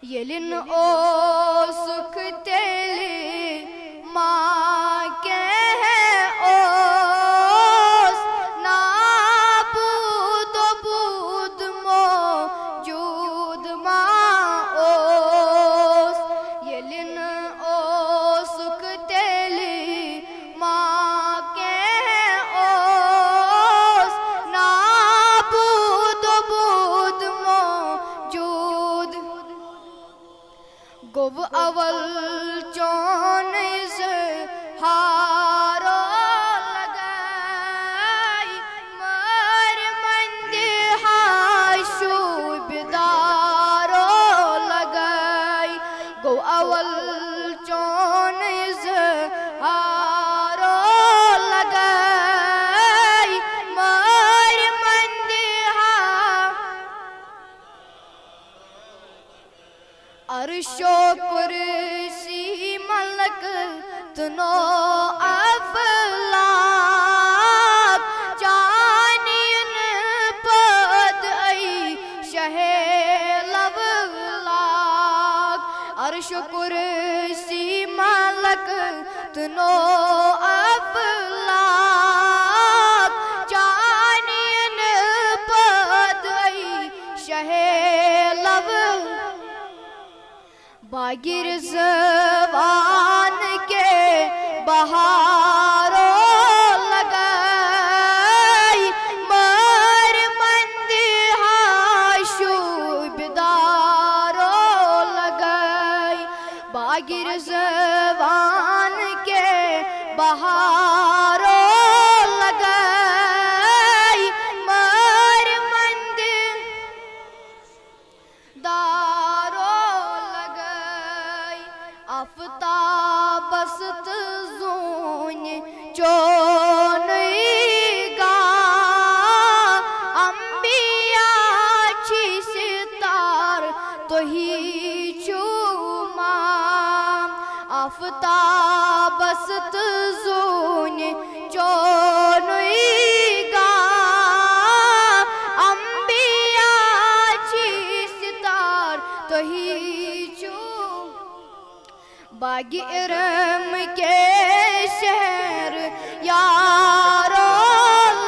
ییٚلہِ اوسُکھ تیٚلہِ ماں کیٚنٛہہ اوس نابوٗد ووٚبوٗد موجوٗد ما اوس ییٚلہِ نہٕ اوسُکھ تیٚلہِ ماں کیٚنٛہہ اوس نابوٗد ووٚبوٗد موجوٗد گوٚو اول چون اظہارو لگائی مار مندِ شوٗبِدارو لگائی گوٚو اول چون اظہارو لگائی مار مندِ عرش و کرسی ملک تنو افلاک جانین پد ای شہ لولاک عرش و کرسی ملک تنو افلاک جانین پد ای شہ لولاک باغر زبان کے بہارو لگائی مار مندہا شوبدارو لگائی باغر زبان کے بہارو لگائی مار منددارو آفتاب است زون چونی گا انبیاء چی ستار توہی چوما آفتاب است زون چونی گا انبیاء چی ستار توہی باغ ارم کے شہر یارو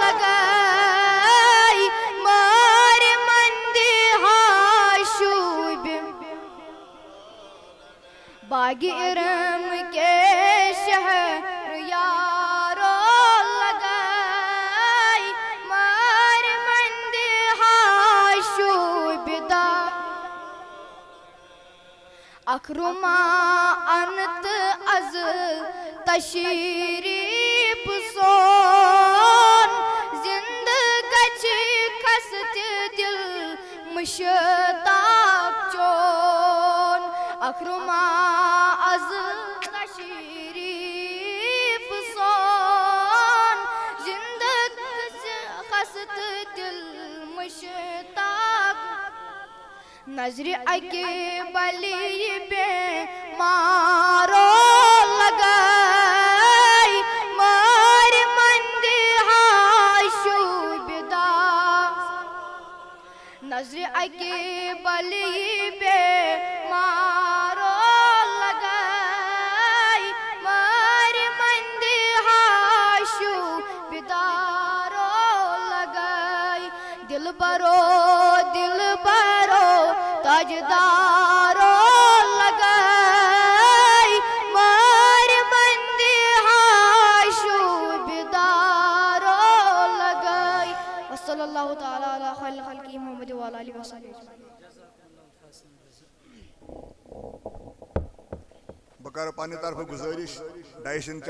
لگائی مار مندہا شوب باغ ارم کے شہر یارو لگائی مار مندہا شوبدار اکرما انت از تشریف سون زندگچ کھست دل مشتاق چون اکرما از تشریف سون زندگچ کھست دل مشتاق نظر اکے بلی پہ مارو لگائی مار مندہا شوبدار نظر اکے بلی پہ مارو لگائی مار مندہا شوبدارو لگائی دل برو تاجدارو لگائی مار مندہا شوبدارو لگائی وصلی اللہ تعالی علی خیر خلق محمد وعلی آلہ وصحبہ بکار پانی طرف گزارش ڈائشن